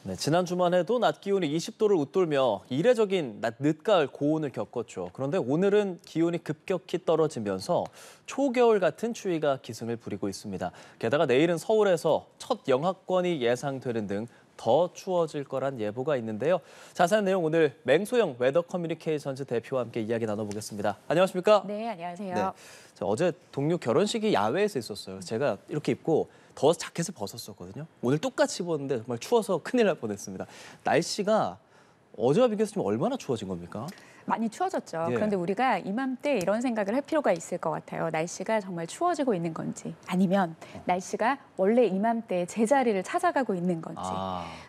네, 지난 주말에도 낮 기온이 20도를 웃돌며 이례적인 늦가을 고온을 겪었죠. 그런데 오늘은 기온이 급격히 떨어지면서 초겨울 같은 추위가 기승을 부리고 있습니다. 게다가 내일은 서울에서 첫 영하권이 예상되는 등 더 추워질 거란 예보가 있는데요. 자세한 내용 오늘 맹소영 웨더 커뮤니케이션즈 대표와 함께 이야기 나눠보겠습니다. 안녕하십니까? 네, 안녕하세요. 네, 어제 동료 결혼식이 야외에서 있었어요. 제가 이렇게 입고 더워서 자켓을 벗었었거든요. 오늘 똑같이 입었는데 정말 추워서 큰일 날 뻔했습니다. 날씨가 어제와 비교해서 좀 얼마나 추워진 겁니까? 많이 추워졌죠. 예. 그런데 우리가 이맘때 이런 생각을 할 필요가 있을 것 같아요. 날씨가 정말 추워지고 있는 건지 아니면 날씨가 원래 이맘때 제자리를 찾아가고 있는 건지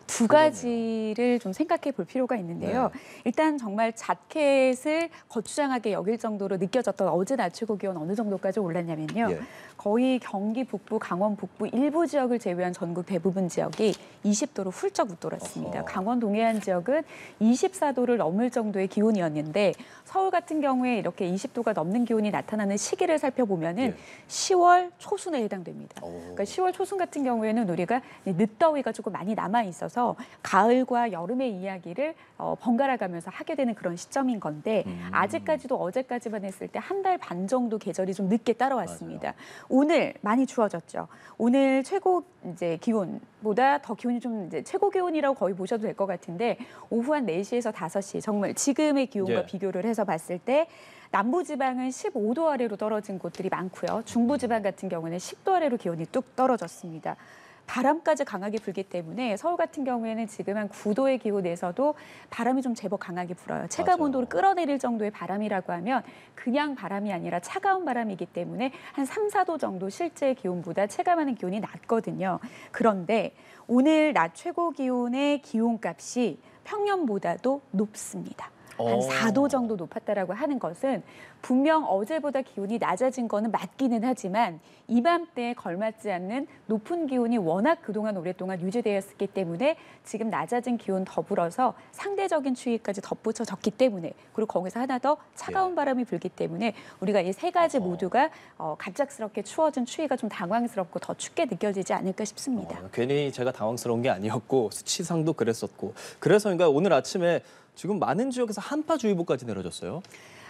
두 가지를 좀 생각해 볼 필요가 있는데요. 네. 일단 정말 자켓을 거추장하게 여길 정도로 느껴졌던 어제 낮 최고 기온 어느 정도까지 올랐냐면요. 예. 거의 경기 북부, 강원 북부 일부 지역을 제외한 전국 대부분 지역이 20도로 훌쩍 웃돌았습니다. 어허. 강원 동해안 지역은 24도를 넘을 정도의 기온이었는데 서울 같은 경우에 이렇게 20도가 넘는 기온이 나타나는 시기를 살펴보면은 예. 10월 초순에 해당됩니다. 오. 그러니까 10월 초순 같은 경우에는 우리가 늦더위가 조금 많이 남아 있어서 가을과 여름의 이야기를 번갈아 가면서 하게 되는 그런 시점인 건데 아직까지도 어제까지만 했을 때 한 달 반 정도 계절이 좀 늦게 따라왔습니다. 맞아요. 오늘 많이 추워졌죠. 오늘 최고 이제 기온보다 더 기온이 좀 이제 최고 기온이라고 거의 보셔도 될 것 같은데 오후 한 4시에서 5시 정말 지금의 기온과 예. 비교를 해서 봤을 때 남부지방은 15도 아래로 떨어진 곳들이 많고요. 중부지방 같은 경우는 10도 아래로 기온이 뚝 떨어졌습니다. 바람까지 강하게 불기 때문에 서울 같은 경우에는 지금 한 9도의 기온에서도 바람이 좀 제법 강하게 불어요. 체감 맞아요. 온도를 끌어내릴 정도의 바람이라고 하면 그냥 바람이 아니라 차가운 바람이기 때문에 한 3, 4도 정도 실제 기온보다 체감하는 기온이 낮거든요. 그런데 오늘 낮 최고 기온의 기온값이 평년보다도 높습니다. 한 4도 정도 높았다라고 하는 것은 분명 어제보다 기온이 낮아진 거는 맞기는 하지만 이맘때에 걸맞지 않는 높은 기온이 워낙 그동안 오랫동안 유지되었기 때문에 지금 낮아진 기온 더불어서 상대적인 추위까지 덧붙여졌기 때문에 그리고 거기서 하나 더 차가운 바람이 불기 때문에 우리가 이 세 가지 모두가 갑작스럽게 추워진 추위가 좀 당황스럽고 더 춥게 느껴지지 않을까 싶습니다. 괜히 제가 당황스러운 게 아니었고 수치상도 그랬었고 그래서인가 오늘 아침에 지금 많은 지역에서 한파주의보까지 내려졌어요.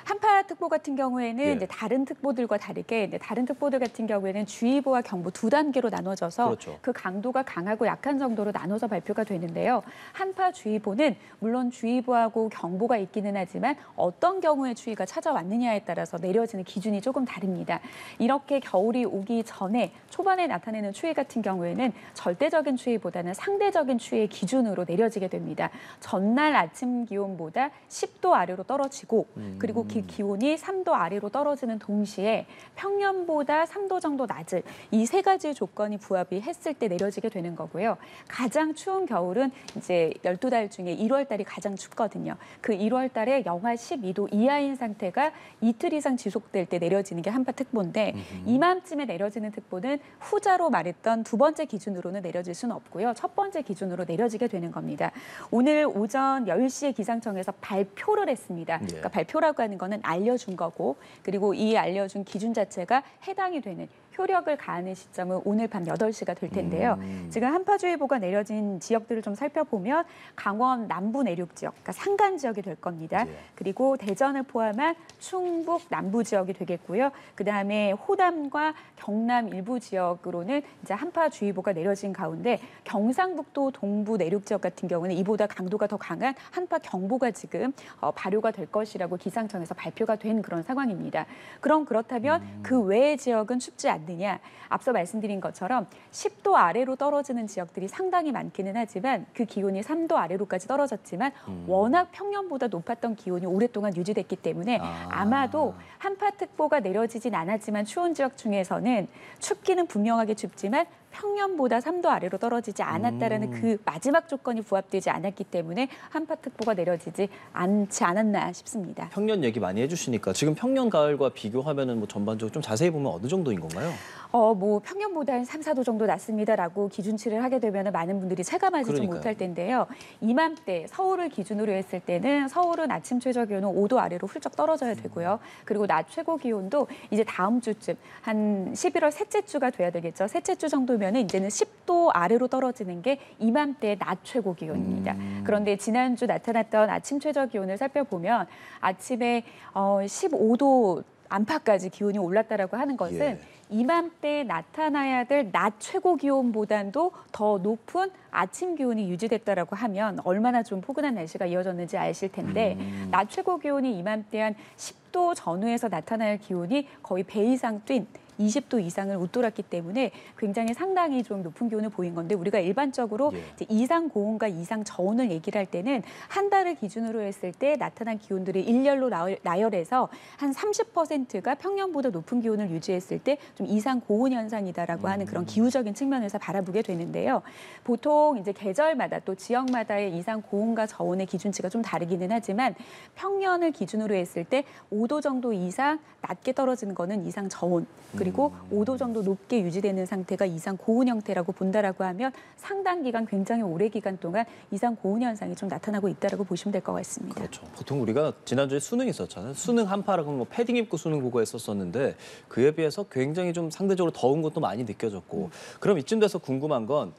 한파특보 같은 경우에는 예. 이제 다른 특보들과 다르게 이제 다른 특보들 같은 경우에는 주의보와 경보 두 단계로 나눠져서 그렇죠. 그 강도가 강하고 약한 정도로 나눠서 발표가 되는데요. 한파주의보는 물론 주의보하고 경보가 있기는 하지만 어떤 경우에 추위가 찾아왔느냐에 따라서 내려지는 기준이 조금 다릅니다. 이렇게 겨울이 오기 전에 초반에 나타내는 추위 같은 경우에는 절대적인 추위보다는 상대적인 추위의 기준으로 내려지게 됩니다. 전날 아침 기온보다 10도 아래로 떨어지고 그리고 기온이 3도 아래로 떨어지는 동시에 평년보다 3도 정도 낮을 이 세 가지 조건이 부합이 했을 때 내려지게 되는 거고요. 가장 추운 겨울은 이제 12달 중에 1월 달이 가장 춥거든요. 그 1월 달에 영하 12도 이하인 상태가 이틀 이상 지속될 때 내려지는 게 한파특보인데 이맘쯤에 내려지는 특보는 후자로 말했던 두 번째 기준으로는 내려질 수는 없고요. 첫 번째 기준으로 내려지게 되는 겁니다. 오늘 오전 10시에 기상청에서 발표를 했습니다. 그러니까 발표라고 하는 거는 알려준 거고 그리고 이 알려준 기준 자체가 해당이 되는 효력을 가하는 시점은 오늘 밤 8시가 될 텐데요. 지금 한파주의보가 내려진 지역들을 좀 살펴보면 강원 남부 내륙 지역, 그러니까 산간 지역이 될 겁니다. 그리고 대전을 포함한 충북 남부 지역이 되겠고요. 그다음에 호남과 경남 일부 지역으로는 이제 한파주의보가 내려진 가운데 경상북도 동부 내륙 지역 같은 경우는 이보다 강도가 더 강한 한파경보가 지금 발효가 될 것이라고 기상청에서 발표가 된 그런 상황입니다. 그렇다면 그 외의 지역은 춥지 않느냐? 앞서 말씀드린 것처럼 10도 아래로 떨어지는 지역들이 상당히 많기는 하지만 그 기온이 3도 아래로까지 떨어졌지만 워낙 평년보다 높았던 기온이 오랫동안 유지됐기 때문에 아마도 한파특보가 내려지진 않았지만 추운 지역 중에서는 춥기는 분명하게 춥지만 평년보다 3도 아래로 떨어지지 않았다라는 그 마지막 조건이 부합되지 않았기 때문에 한파특보가 내려지지 않지 않았나 싶습니다. 평년 얘기 많이 해주시니까 지금 평년 가을과 비교하면은 뭐 전반적으로 좀 자세히 보면 어느 정도인 건가요? 뭐 평년보다 한 3, 4도 정도 낮습니다라고 기준치를 하게 되면 많은 분들이 체감하지 좀 그러니까요. 못할 텐데요. 이맘때 서울을 기준으로 했을 때는 서울은 아침 최저 기온은 5도 아래로 훌쩍 떨어져야 되고요. 그리고 낮 최고 기온도 이제 다음 주쯤 한 11월 셋째 주가 돼야 되겠죠. 셋째 주 정도면은 이제는 10도 아래로 떨어지는 게 이맘때의 낮 최고 기온입니다. 그런데 지난주 나타났던 아침 최저 기온을 살펴보면 아침에 15도 안팎까지 기온이 올랐다라고 하는 것은 예. 이맘때 나타나야 될 낮 최고 기온보다도 더 높은 아침 기온이 유지됐다라고 하면 얼마나 좀 포근한 날씨가 이어졌는지 아실 텐데 낮 최고 기온이 이맘때 한 10도 전후에서 나타날 기온이 거의 배 이상 뛴 20도 이상을 웃돌았기 때문에 굉장히 상당히 좀 높은 기온을 보인 건데 우리가 일반적으로 예. 이제 이상 고온과 이상 저온을 얘기를 할 때는 한 달을 기준으로 했을 때 나타난 기온들을 일렬로 나열해서 한 30%가 평년보다 높은 기온을 유지했을 때 좀 이상 고온 현상이다라고 하는 그런 기후적인 측면에서 바라보게 되는데요. 보통 이제 계절마다 또 지역마다의 이상 고온과 저온의 기준치가 좀 다르기는 하지만 평년을 기준으로 했을 때 5도 정도 이상 낮게 떨어지는 거는 이상 저온 그리고 5도 정도 높게 유지되는 상태가 이상 고온 형태라고 본다라고 하면 상당 기간 굉장히 오래 기간 동안 이상 고온 현상이 좀 나타나고 있다라고 보시면 될 것 같습니다. 그렇죠. 보통 우리가 지난주에 수능 있었잖아요. 수능 한파라고 뭐 패딩 입고 수능 보고 했었었는데 그에 비해서 굉장히 좀 상대적으로 더운 것도 많이 느껴졌고 그럼 이쯤 돼서 궁금한 건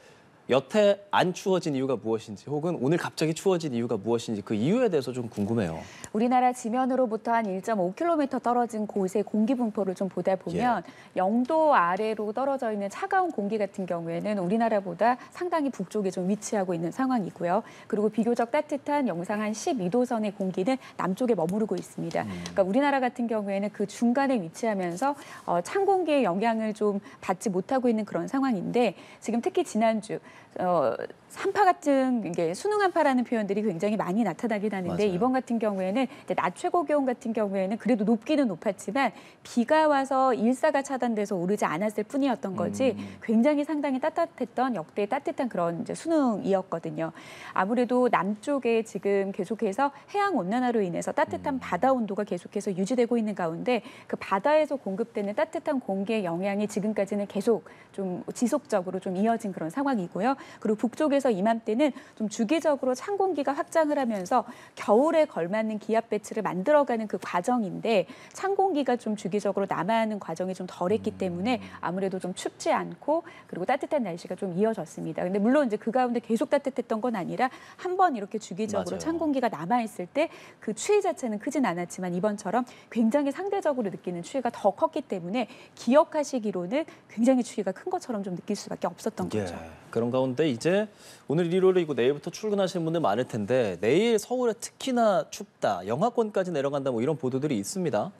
여태 안 추워진 이유가 무엇인지 혹은 오늘 갑자기 추워진 이유가 무엇인지 그 이유에 대해서 좀 궁금해요. 우리나라 지면으로부터 한 1.5km 떨어진 곳의 공기 분포를 좀 보다 보면 0도 아래로 떨어져 있는 차가운 공기 같은 경우에는 우리나라보다 상당히 북쪽에 좀 위치하고 있는 상황이고요. 그리고 비교적 따뜻한 영상 한 12도 선의 공기는 남쪽에 머무르고 있습니다. 그러니까 우리나라 같은 경우에는 그 중간에 위치하면서 찬 공기의 영향을 좀 받지 못하고 있는 그런 상황인데 지금 특히 지난주 한파 같은 이게 수능 한파라는 표현들이 굉장히 많이 나타나긴 하는데 맞아요. 이번 같은 경우에는 이제 낮 최고 기온 같은 경우에는 그래도 높기는 높았지만 비가 와서 일사가 차단돼서 오르지 않았을 뿐이었던 거지 굉장히 상당히 따뜻했던 역대 따뜻한 그런 이제 수능이었거든요. 아무래도 남쪽에 지금 계속해서 해양 온난화로 인해서 따뜻한 바다 온도가 계속해서 유지되고 있는 가운데 그 바다에서 공급되는 따뜻한 공기의 영향이 지금까지는 계속 좀 지속적으로 좀 이어진 그런 상황이고요. 그리고 북쪽에서 이맘때는 좀 주기적으로 찬 공기가 확장을 하면서 겨울에 걸맞는 기압 배치를 만들어가는 그 과정인데 찬 공기가 좀 주기적으로 남아하는 과정이 좀 덜했기 때문에 아무래도 좀 춥지 않고 그리고 따뜻한 날씨가 좀 이어졌습니다. 근데 물론 이제 그 가운데 계속 따뜻했던 건 아니라 한 번 이렇게 주기적으로 맞아요. 찬 공기가 남아있을 때 그 추위 자체는 크진 않았지만 이번처럼 굉장히 상대적으로 느끼는 추위가 더 컸기 때문에 기억하시기로는 굉장히 추위가 큰 것처럼 좀 느낄 수밖에 없었던 거죠. 그런 가운데 이제 오늘 일요일이고 내일부터 출근하시는 분들 많을 텐데 내일 서울에 특히나 춥다, 영하권까지 내려간다 뭐 이런 보도들이 있습니다.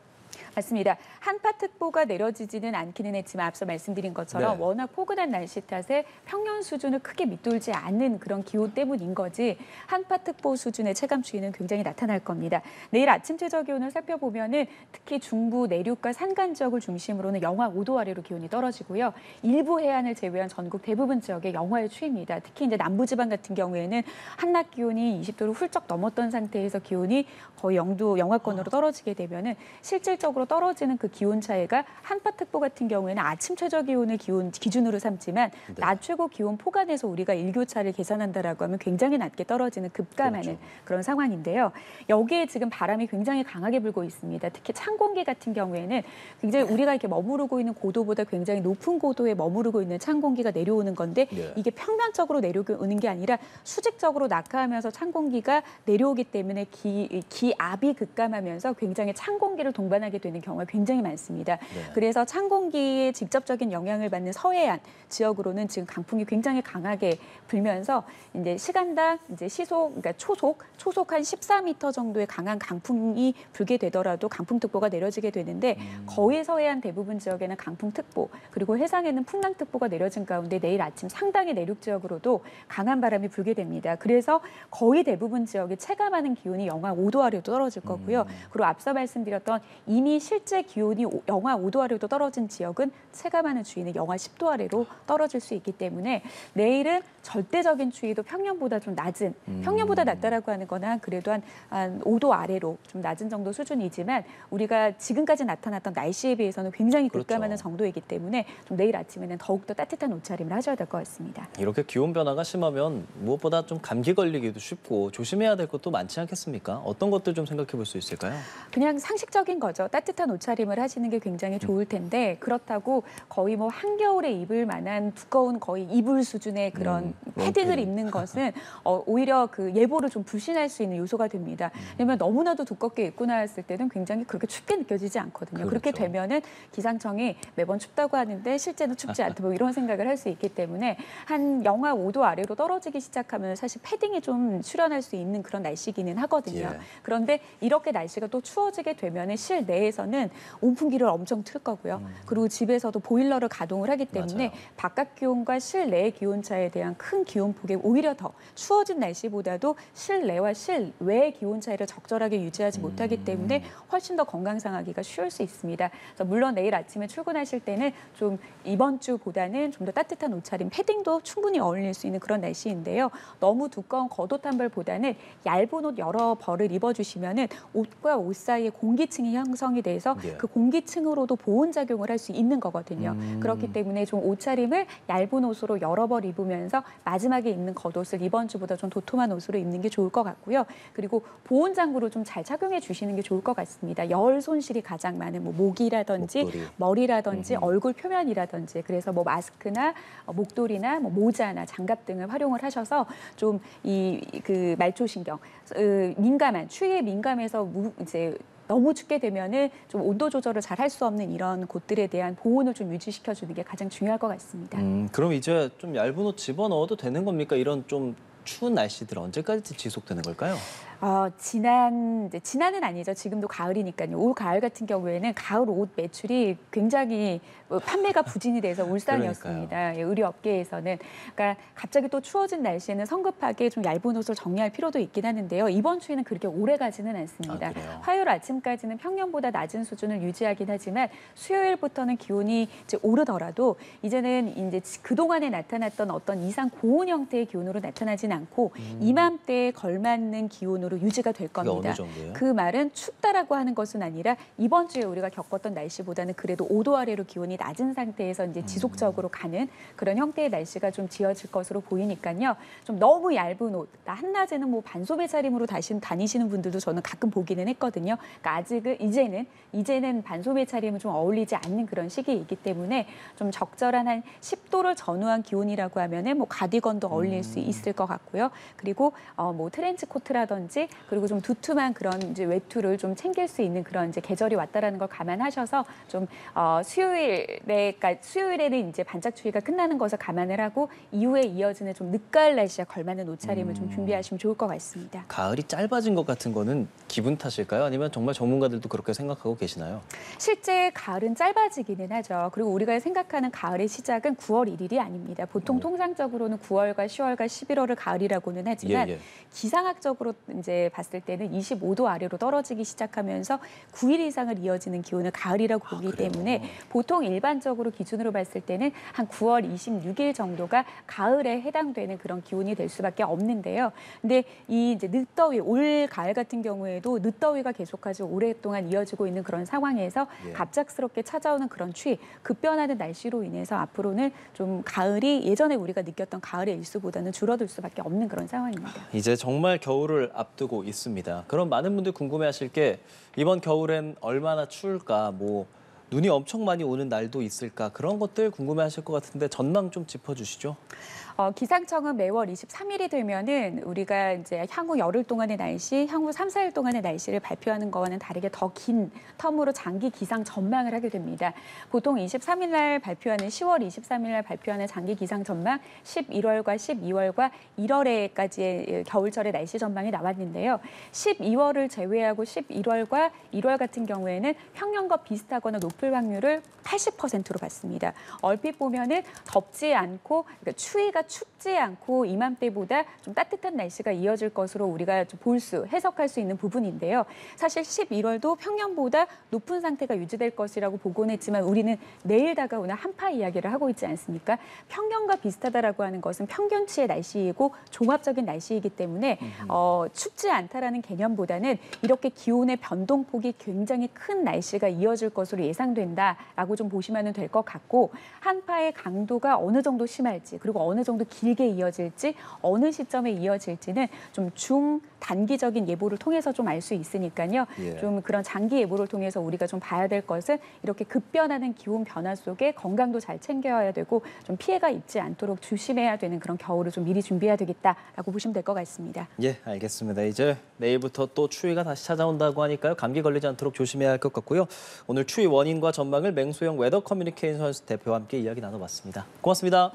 맞습니다. 한파특보가 내려지지는 않기는 했지만 앞서 말씀드린 것처럼 네. 워낙 포근한 날씨 탓에 평년 수준을 크게 밑돌지 않는 그런 기후 때문인 거지 한파특보 수준의 체감추위는 굉장히 나타날 겁니다. 내일 아침 최저 기온을 살펴보면은 특히 중부 내륙과 산간 지역을 중심으로는 영하 5도 아래로 기온이 떨어지고요. 일부 해안을 제외한 전국 대부분 지역에 영하의 추위입니다. 특히 이제 남부지방 같은 경우에는 한낮 기온이 20도를 훌쩍 넘었던 상태에서 기온이 거의 0도 영하권으로 떨어지게 되면은 실질적으로 떨어지는 그 기온 차이가 한파특보 같은 경우에는 아침 최저 기온을 기준으로 삼지만 낮 최고 기온 포괄해서 우리가 일교차를 계산한다라고 하면 굉장히 낮게 떨어지는 급감하는 그런 상황인데요. 여기에 지금 바람이 굉장히 강하게 불고 있습니다. 특히 찬 공기 같은 경우에는 굉장히 우리가 이렇게 머무르고 있는 고도보다 굉장히 높은 고도에 머무르고 있는 찬 공기가 내려오는 건데 이게 평면적으로 내려오는 게 아니라 수직적으로 낙하하면서 찬 공기가 내려오기 때문에 기압이 급감하면서 굉장히 찬 공기를 동반하게 되는 경우가 굉장히 많습니다. 그래서 찬 공기에 직접적인 영향을 받는 서해안 지역으로는 지금 강풍이 굉장히 강하게 불면서 이제 시간당 이제 시속, 그러니까 초속 한 14m 정도의 강한 강풍이 불게 되더라도 강풍특보가 내려지게 되는데 거의 서해안 대부분 지역에는 강풍특보 그리고 해상에는 풍랑특보가 내려진 가운데 내일 아침 상당히 내륙 지역으로도 강한 바람이 불게 됩니다. 그래서 거의 대부분 지역이 체감하는 기온이 영하 5도 아래로 떨어질 거고요. 그리고 앞서 말씀드렸던 이미 실제 기온이 영하 5도 아래로 떨어진 지역은 체감하는 추위는 영하 10도 아래로 떨어질 수 있기 때문에 내일은 절대적인 추위도 평년보다 좀 낮은, 평년보다 낮다라고 하는 거는 그래도 한 5도 아래로 좀 낮은 정도 수준이지만 우리가 지금까지 나타났던 날씨에 비해서는 굉장히 급감하는 그렇죠. 정도이기 때문에 좀 내일 아침에는 더욱더 따뜻한 옷차림을 하셔야 될 것 같습니다. 이렇게 기온 변화가 심하면 무엇보다 좀 감기 걸리기도 쉽고 조심해야 될 것도 많지 않겠습니까? 어떤 것들 좀 생각해 볼 수 있을까요? 그냥 상식적인 거죠. 따뜻한 옷차림을 하시는 게 굉장히 좋을 텐데 그렇다고 거의 뭐 한겨울에 입을 만한 두꺼운 거의 이불 수준의 그런 패딩을 롱패딩. 입는 것은 오히려 그 예보를 좀 불신할 수 있는 요소가 됩니다. 왜냐하면 너무나도 두껍게 입고 나왔을 때는 굉장히 그렇게 춥게 느껴지지 않거든요. 그렇게 그렇죠. 되면은 기상청이 매번 춥다고 하는데 실제는 춥지 않다 뭐 이런 생각을 할 수 있기 때문에 한 영하 5도 아래로 떨어지기 시작하면 사실 패딩이 좀 출현할 수 있는 그런 날씨기는 하거든요. 예. 그런데 이렇게 날씨가 또 추워지게 되면은 실내에서는 온풍기를 엄청 틀 거고요. 그리고 집에서도 보일러를 가동을 하기 때문에 맞아요. 바깥 기온과 실내 기온 차에 대한 큰 기온폭에 오히려 더 추워진 날씨보다도 실내와 실외 기온 차이를 적절하게 유지하지 못하기 때문에 훨씬 더 건강 상하기가 쉬울 수 있습니다. 그래서 물론 내일 아침에 출근하실 때는 좀 이번 주보다는 좀 더 따뜻한 옷차림, 패딩도 충분히 어울릴 수 있는 그런 날씨인데요. 너무 두꺼운 겉옷 한 벌보다는 얇은 옷 여러 벌을 입어주시면은 옷과 옷 사이에 공기층이 형성이 돼서 예. 그 공기층으로도 보온 작용을 할 수 있는 거거든요. 그렇기 때문에 좀 옷차림을 얇은 옷으로 여러 벌 입으면서 마지막에 입는 겉옷을 이번 주보다 좀 도톰한 옷으로 입는 게 좋을 것 같고요. 그리고 보온 장구를 좀 잘 착용해 주시는 게 좋을 것 같습니다. 열 손실이 가장 많은 뭐 목이라든지 목도리. 머리라든지 얼굴 표면이라든지 그래서 뭐 마스크나 목도리나 뭐 모자나 장갑 등을 활용을 하셔서 좀 이 그 말초신경 민감한 추위에 민감해서 이제 너무 춥게 되면은 좀 온도 조절을 잘 할 수 없는 이런 곳들에 대한 보온을 좀 유지시켜 주는 게 가장 중요할 것 같습니다. 그럼 이제 좀 얇은 옷 집어넣어도 되는 겁니까? 이런 좀 추운 날씨들 언제까지 지속되는 걸까요? 지난은 아니죠. 지금도 가을이니까요. 올 가을 같은 경우에는 가을 옷 매출이 굉장히 판매가 부진이 돼서 울상이었습니다. 예, 의류업계에서는. 그러니까 갑자기 또 추워진 날씨에는 성급하게 좀 얇은 옷을 정리할 필요도 있긴 하는데요. 이번 추위는 그렇게 오래 가지는 않습니다. 아, 그래요? 화요일 아침까지는 평년보다 낮은 수준을 유지하긴 하지만 수요일부터는 기온이 이제 오르더라도 이제는 이제 그동안에 나타났던 어떤 이상 고온 형태의 기온으로 나타나진 않고 이맘때에 걸맞는 기온으로 유지가 될 그게 겁니다. 어느 정도예요? 그 말은 춥다라고 하는 것은 아니라 이번 주에 우리가 겪었던 날씨보다는 그래도 5도 아래로 기온이 낮은 상태에서 이제 지속적으로 가는 그런 형태의 날씨가 좀 지어질 것으로 보이니까요. 좀 너무 얇은 옷, 한낮에는 뭐 반소매 차림으로 다니시는 분들도 저는 가끔 보기는 했거든요. 그러니까 아직은 이제는 반소매 차림은 좀 어울리지 않는 그런 시기이기 때문에 좀 적절한 한 10도를 전후한 기온이라고 하면은 뭐 가디건도 어울릴 수 있을 것 같고요. 그리고 뭐 트렌치 코트라든지 그리고 좀 두툼한 그런 이제 외투를 좀 챙길 수 있는 그런 이제 계절이 왔다라는 걸 감안하셔서 좀 수요일에는 이제 반짝 추위가 끝나는 것을 감안을 하고 이후에 이어지는 좀 늦가을 날씨에 걸맞는 옷차림을 좀 준비하시면 좋을 것 같습니다. 가을이 짧아진 것 같은 거는 기분 탓일까요? 아니면 정말 전문가들도 그렇게 생각하고 계시나요? 실제 가을은 짧아지기는 하죠. 그리고 우리가 생각하는 가을의 시작은 9월 1일이 아닙니다. 보통 통상적으로는 9월과 10월과 11월을 가을이라고는 하지만 예. 기상학적으로 이제 봤을 때는 25도 아래로 떨어지기 시작하면서 9일 이상을 이어지는 기온을 가을이라고 보기 그래요? 때문에 보통 일반적으로 기준으로 봤을 때는 한 9월 26일 정도가 가을에 해당되는 그런 기온이 될 수밖에 없는데요. 근데 이 이제 늦더위, 올 가을 같은 경우에도 늦더위가 계속해서 오랫동안 이어지고 있는 그런 상황에서 예. 갑작스럽게 찾아오는 그런 추위, 급변하는 날씨로 인해서 앞으로는 좀 가을이 예전에 우리가 느꼈던 가을의 일수보다는 줄어들 수밖에 없는 그런 상황입니다. 이제 정말 겨울을 앞두고 있습니다. 그럼 많은 분들 궁금해하실 게 이번 겨울엔 얼마나 추울까, 뭐 눈이 엄청 많이 오는 날도 있을까 그런 것들 궁금해하실 것 같은데 전망 좀 짚어주시죠. 기상청은 매월 23일이 되면은 우리가 이제 향후 열흘 동안의 날씨, 향후 3, 4일 동안의 날씨를 발표하는 거와는 다르게 더 긴 텀으로 장기 기상 전망을 하게 됩니다. 보통 23일 날 발표하는 10월 23일 날 발표하는 장기 기상 전망, 11월과 12월과 1월에까지의 겨울철의 날씨 전망이 나왔는데요. 12월을 제외하고 11월과 1월 같은 경우에는 평년과 비슷하거나 높을 확률을 80%로 봤습니다. 얼핏 보면은 덥지 않고 그러니까 추위가 춥지 않고 이맘때보다 좀 따뜻한 날씨가 이어질 것으로 우리가 좀 해석할 수 있는 부분인데요. 사실 11월도 평년보다 높은 상태가 유지될 것이라고 보고는 했지만 우리는 내일 다가오는 한파 이야기를 하고 있지 않습니까? 평년과 비슷하다라고 하는 것은 평균치의 날씨이고 종합적인 날씨이기 때문에 춥지 않다라는 개념보다는 이렇게 기온의 변동폭이 굉장히 큰 날씨가 이어질 것으로 예상된다라고 좀 보시면 될 것 같고 한파의 강도가 어느 정도 심할지 그리고 어느 정도 길게 이어질지 어느 시점에 이어질지는 좀 중단기적인 예보를 통해서 좀 알 수 있으니까요. 예. 좀 그런 장기 예보를 통해서 우리가 좀 봐야 될 것은 이렇게 급변하는 기온 변화 속에 건강도 잘 챙겨야 되고 좀 피해가 입지 않도록 조심해야 되는 그런 겨울을 좀 미리 준비해야 되겠다라고 보시면 될 것 같습니다. 예, 알겠습니다. 이제 내일부터 또 추위가 다시 찾아온다고 하니까요. 감기 걸리지 않도록 조심해야 할 것 같고요. 오늘 추위 원인과 전망을 맹수영 웨더 커뮤니케이션스 대표와 함께 이야기 나눠봤습니다. 고맙습니다.